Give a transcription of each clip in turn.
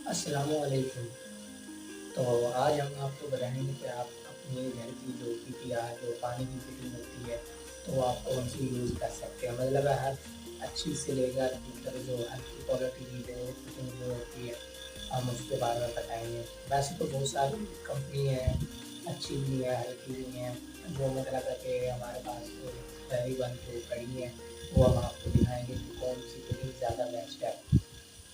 अस्सलामुअलैकुम। तो आज हम आपको बताएँगे कि आप अपने घर की जो पीपीआर जो पानी की फिटिंग होती है, तो वो आप कौन-सी यूज़ कर सकते हैं। मतलब हर अच्छी से लेकर मतलब जो हल्की क्वालिटी की जो फिटिंग जो होती है, हम उसके बारे में बताएँगे। वैसे तो बहुत सारी कंपनी है, अच्छी भी है, हल्की भी हैं, जो मतलब है कि हमारे पास जो तकरीबन जो पड़ी है, वो हम आपको दिखाएँगे कि कौन-सी फिटिंग ज़्यादा बेस्ट है।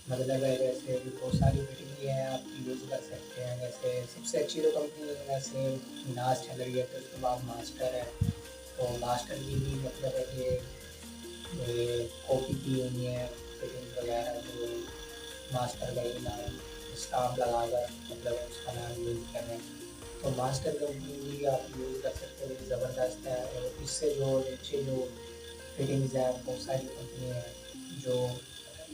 मतलब है जैसे अभी बहुत सारी फिटिंग भी है, आप यूज़ कर सकते हैं। जैसे सबसे अच्छी तो कंपनी वैसे मिनास चल रही है, फिर उसके बाद मास्टर है। तो मास्टर की भी मतलब है कि ये कॉपी की हुई है फिटिंग वगैरह, जो मास्टर का ही नाम स्टाम्प लगाकर मतलब उसका नाम यूज़ कर रहे हैं। तो मास्टर कंपनी भी आप यूज़ कर सकते हो, ज़बरदस्त है। और इससे जो नीचे जो फिटिंग्स हैं, बहुत सारी कंपनी हैं जो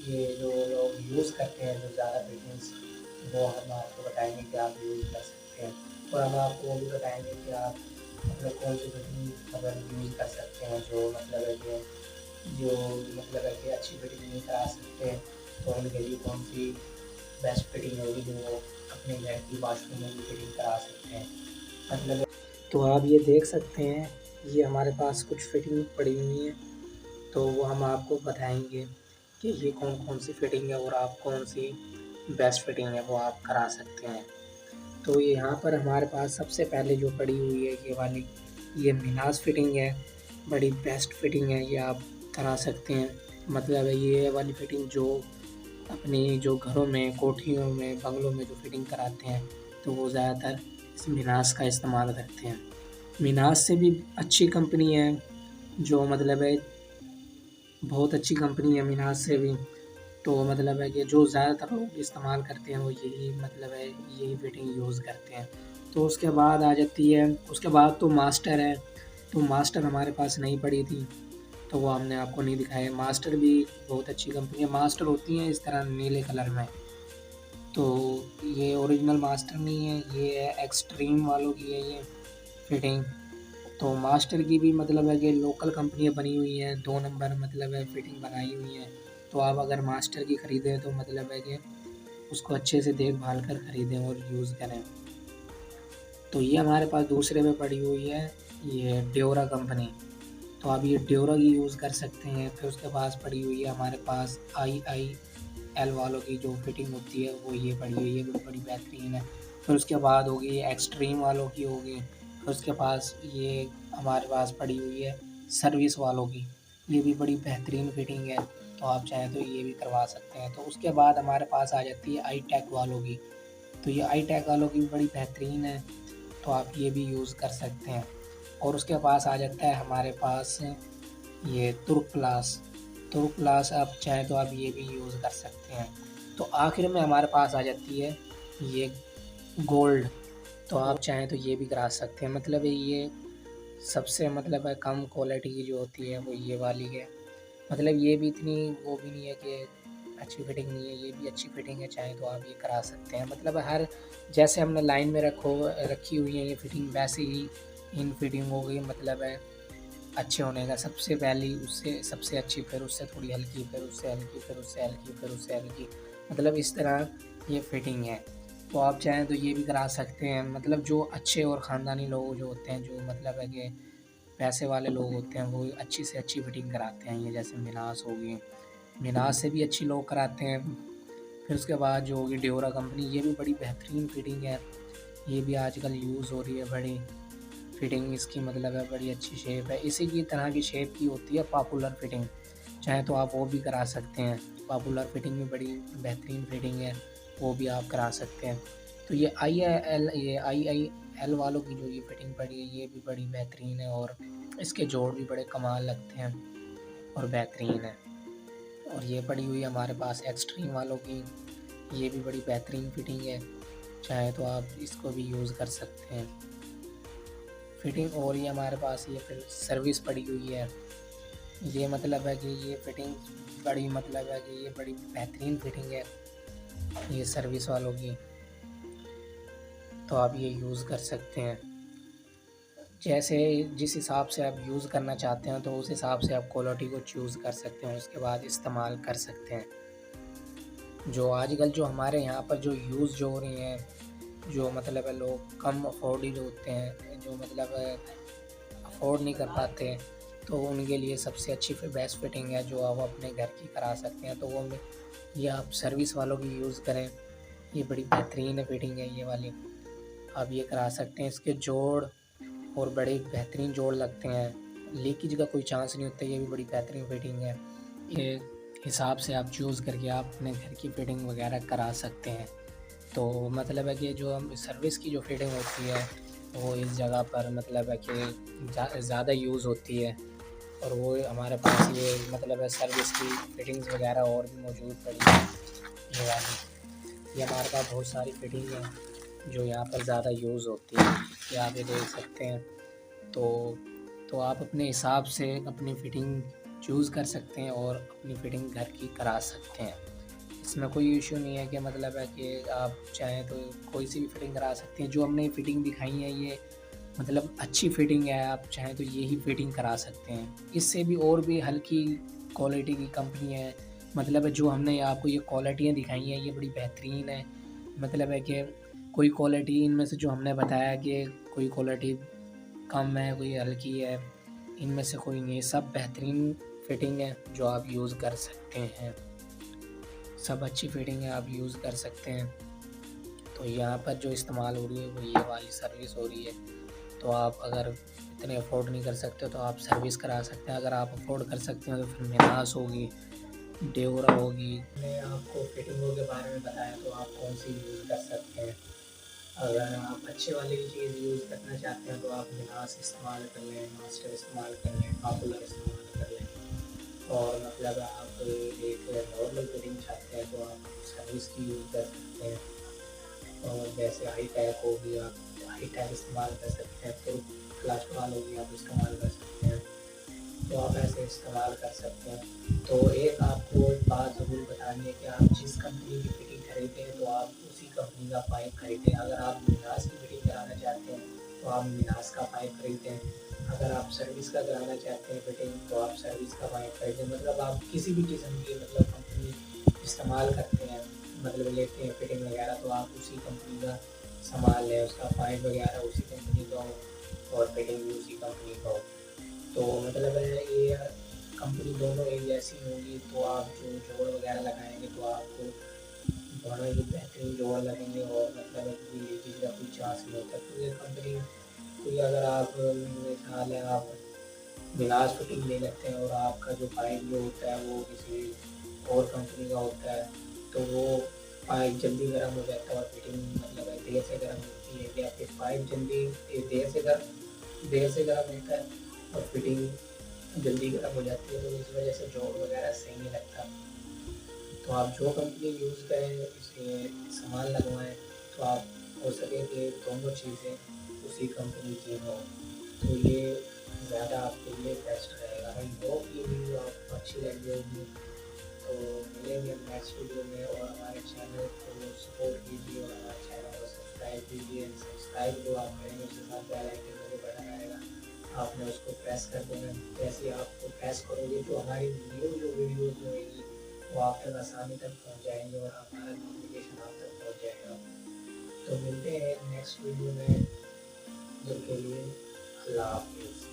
ये जो लोग यूज़ करते हैं, जो ज़्यादा फिटिंग्स, वो हम आपको बताएँगे कि आप यूज़ कर सकते हैं। और हम आपको वो भी बताएँगे कि आप मतलब कौन-सी फिटिंग मतलब यूज़ कर सकते हैं, जो मतलब है कि जो मतलब है कि अच्छी फिटिंग नहीं करा सकते, तो उनके लिए कौन-सी बेस्ट फिटिंग होगी, जो वो अपने घर की वॉशरूम में भी फिटिंग करा सकते हैं। मतलब तो आप ये देख सकते हैं, ये हमारे पास कुछ फिटिंग पड़ी हुई हैं, तो वो हम आपको बताएँगे कि ये कौन-कौन सी फिटिंग है और आप कौन-सी बेस्ट फिटिंग है वो आप करा सकते हैं। तो यहाँ पर हमारे पास सबसे पहले जो पड़ी हुई है ये वाली, ये मिनास फिटिंग है, बड़ी बेस्ट फिटिंग है, ये आप करा सकते हैं। मतलब है ये वाली फिटिंग जो अपनी जो घरों में, कोठियों में, बंगलों में जो फिटिंग कराते हैं, तो वो ज़्यादातर इस मिनास का इस्तेमाल करते हैं। मिनास से भी अच्छी कंपनी है, जो मतलब है बहुत अच्छी कंपनी है मिनास से भी। तो मतलब है कि जो ज़्यादातर लोग इस्तेमाल करते हैं वो यही मतलब है यही फिटिंग यूज़ करते हैं। तो उसके बाद आ जाती है, उसके बाद तो मास्टर है, तो मास्टर हमारे पास नहीं पड़ी थी, तो वो हमने आपको नहीं दिखाया। मास्टर भी बहुत अच्छी कंपनी है, मास्टर होती हैं इस तरह नीले कलर में। तो ये ओरिजिनल मास्टर नहीं है, ये है एक्सट्रीम वालों की है ये फिटिंग। तो मास्टर की भी मतलब है कि लोकल कंपनियाँ बनी हुई हैं, 2 नंबर मतलब है फिटिंग बनाई हुई हैं। तो आप अगर मास्टर की खरीदें तो मतलब है कि उसको अच्छे से देखभाल कर खरीदें और यूज़ करें। तो ये हमारे पास दूसरे में पड़ी हुई है, ये ड्योरा कंपनी। तो आप ये ड्योरा की यूज़ कर सकते हैं। फिर उसके पास पड़ी हुई है हमारे पास आईआईएल वालों की जो फिटिंग होती है, वो ये पड़ी हुई है, ये भी बड़ी बेहतरीन है। फिर उसके बाद होगी एक्सट्रीम वालों की होगी। फिर उसके पास ये हमारे पास पड़ी हुई है सर्विस वालों की, ये भी बड़ी बेहतरीन फिटिंग है। तो आप चाहें तो ये भी करवा सकते हैं। तो उसके बाद हमारे पास आ जाती है आईटेक वालों की। तो ये आईटेक वालों की भी बड़ी बेहतरीन है, तो आप ये भी यूज़ कर सकते हैं। और उसके पास आ जाता है हमारे पास ये तुर्क क्लास। तुर्क क्लास आप चाहें तो आप ये भी यूज़ कर सकते हैं। तो आखिर में हमारे पास आ जाती है ये गोल्ड। तो आप चाहें तो ये भी करा सकते हैं। मतलब ये सबसे मतलब है कम क्वालिटी की जो होती है वो ये वाली है। मतलब ये भी इतनी वो भी नहीं है कि अच्छी फिटिंग नहीं है, ये भी अच्छी फिटिंग है, चाहें तो आप ये करा सकते हैं। मतलब हर जैसे हमने लाइन में रखी हुई है ये फिटिंग, वैसे ही इन फिटिंग हो गई मतलब है अच्छे होने का। सबसे पहली उससे सबसे अच्छी, फिर उससे थोड़ी हल्की, फिर उससे हल्की, फिर उससे हल्की, फिर उससे हल्की, मतलब इस तरह ये फिटिंग है। तो आप चाहें तो ये भी करा सकते हैं। मतलब जो अच्छे और ख़ानदानी लोग जो होते हैं, जो मतलब है कि पैसे वाले लोग होते हैं, वो अच्छी से अच्छी फिटिंग कराते हैं। ये जैसे मिनास होगी, मिनास से भी अच्छी लोग कराते हैं। फिर उसके बाद जो होगी ड्योरा कंपनी, ये भी बड़ी बेहतरीन फिटिंग है, ये भी आजकल यूज़ हो रही है बड़ी। फिटिंग इसकी मतलब है बड़ी अच्छी शेप है, इसी की तरह की शेप की होती है पॉपुलर फिटिंग, चाहे तो आप वो भी करा सकते हैं। पॉपुलर फिटिंग भी बड़ी बेहतरीन फिटिंग है, वो भी आप करा सकते हैं। तो ये आई आई एल वालों की जो ये फिटिंग पड़ी है, ये भी बड़ी बेहतरीन है, और इसके जोड़ भी बड़े कमाल लगते हैं और बेहतरीन है। और ये पड़ी हुई है हमारे पास एक्सट्रीम वालों की, ये भी बड़ी बेहतरीन फिटिंग है, चाहे तो आप इसको भी यूज़ कर सकते हैं फिटिंग। और ये हमारे पास ये फिर सर्विस पड़ी हुई है, ये मतलब है कि ये फिटिंग बड़ी मतलब है कि ये बड़ी बेहतरीन फिटिंग है ये सर्विस वालों की। तो आप ये यूज़ कर सकते हैं, जैसे जिस हिसाब से आप यूज़ करना चाहते हैं, तो उस हिसाब से आप क्वालिटी को चूज़ कर सकते हैं, उसके बाद इस्तेमाल कर सकते हैं। जो आजकल जो हमारे यहाँ पर जो यूज़ जो हो रही हैं, जो मतलब है लोग कम अफोर्ड ही जो होते हैं, जो मतलब अफोर्ड नहीं कर पाते, तो उनके लिए सबसे अच्छी बेस्ट फिटिंग है जो आप अपने घर की करा सकते हैं। तो वो ये आप सर्विस वालों की यूज़ करें, ये बड़ी बेहतरीन फिटिंग है ये वाली, आप ये करा सकते हैं। इसके जोड़ और बड़े बेहतरीन जोड़ लगते हैं, लीकेज का कोई चांस नहीं होता, ये भी बड़ी बेहतरीन फिटिंग है। ये हिसाब से आप चूज़ करके आप अपने घर की फिटिंग वगैरह करा सकते हैं। तो मतलब है कि जो हम सर्विस की जो फिटिंग होती है वो इस जगह पर मतलब है कि ज़्यादा यूज़ होती है, और वो हमारे पास ये मतलब है सर्विस की फिटिंग्स वगैरह और भी मौजूद पड़ी है ये वाली। ये हमारे पास बहुत सारी फिटिंग है जो यहाँ पर ज़्यादा यूज़ होती है, ये आप ये देख सकते हैं। तो आप अपने हिसाब से अपनी फ़िटिंग चूज़ कर सकते हैं और अपनी फ़िटिंग घर की करा सकते हैं। इसमें कोई इश्यू नहीं है कि मतलब है कि आप चाहें तो कोई सी भी फ़िटिंग करा सकते हैं। जो हमने फ़िटिंग दिखाई है ये मतलब अच्छी फ़िटिंग है, आप चाहें तो यही फ़िटिंग करा सकते हैं। इससे भी और भी हल्की क्वालिटी की कंपनी है, मतलब है जो हमने आपको ये क्वालिटियाँ दिखाई हैं ये बड़ी बेहतरीन है। मतलब है कि कोई क्वालिटी इनमें से जो हमने बताया कि कोई क्वालिटी कम है, कोई हल्की है, इनमें से कोई नहीं है, सब बेहतरीन फ़िटिंग है जो आप यूज़ कर सकते हैं। सब अच्छी फ़िटिंग है, आप यूज़ कर सकते हैं। तो यहाँ पर जो इस्तेमाल हो रही है वो ये वाली सर्विस हो रही है। तो आप अगर इतने अफ़ोर्ड नहीं कर सकते तो आप सर्विस करा सकते हैं, अगर आप अफ़ोर्ड कर सकते हैं तो फिर मिनास होगी, डेओरा होगी। मैंने आपको फ़िटिंगों के बारे में बताया तो आप कौन-सी यूज़ कर सकते हैं। अगर आप अच्छे वाली चीज़ यूज़ करना चाहते हैं तो आप मिनास इस्तेमाल कर लें, मास्टर इस्तेमाल कर लें, पॉपुलर इस्तेमाल कर लें। और मतलब आप एक नॉर्मल फिटिंग चाहते हैं तो आप सर्विस की यूज़ कर सकते हैं। और जैसे हाईटेक हो गई, आप हाईटेक इस्तेमाल कर सकते हैं, फिर क्लास्टवाल हो गई आप इस्तेमाल कर सकते हैं। तो आप ऐसे इस्तेमाल कर सकते हैं। तो एक आपको एक बात ज़रूर बतानी है कि आप जिस कंपनी की फिटिंग खरीदें तो आप उसी कंपनी का पाइप खरीदें। अगर आप मिनास की फिटिंग कराना चाहते हैं तो आप मिनास का पाइप खरीदें। अगर आप सर्विस का कराना चाहते हैं फिटिंग तो आप सर्विस का पाइप खरीदें। मतलब आप किसी भी किस्म की मतलब कंपनी इस्तेमाल करते हैं, मतलब लेते हैं फिटिंग वगैरह, तो आप उसी कंपनी का सामान लें, उसका पाइप वगैरह उसी कंपनी का हो और फिटिंग भी उसी कंपनी का हो। तो मतलब है ये कंपनी दोनों एक जैसी होंगी तो आप जो जोड़ वगैरह लगाएँगे तो आपको दोनों ही बेहतरीन जोड़ लगेंगे और मतलब है कि लीकेज का कोई चांस नहीं होता। तो ये कंपनी कोई अगर आप मेरे ख़्याल है आप मिलास फिटिंग ले लेते हैं और आपका जो पाइप जो होता है वो किसी और कंपनी का होता है, तो वो पाइप जल्दी गर्म हो जाता है और फिटिंग मतलब है देर से गर्म होती है, या फिर पाइप जल्दी देर से गर्म होता है और फिटिंग जल्दी गर्म हो जाती है, तो इस वजह से जोड़ वगैरह सही नहीं लगता। तो आप जो कंपनी यूज़ करें इसके सामान लगवाएँ तो आप हो सके कि दोनों चीज़ें उसी कंपनी की हों, तो ये ज़्यादा आपके लिए बेस्ट रहेगा। आई होप ये वीडियो आपको अच्छी लगी होगी। तो मिलेंगे नेक्स्ट वीडियो में, और हमारे चैनल को सपोर्ट कीजिए और हमारे चैनल को सब्सक्राइब कीजिए। सब्सक्राइब जो आप करेंगे उसके साथ बेल आइकन का जो बटन आएगा आपने उसको प्रेस कर देना। जैसे ही आप उसको प्रेस करोगे तो हमारी न्यू जो वीडियोज़ होंगी वो आप तक आसानी तक पहुँच जाएँगे और हमारा नोटिफिकेशन आप तक पहुँच जाएगा। तो मिलते हैं नेक्स्ट वीडियो में, जब के लिए अल्लाह हाफ़िज़।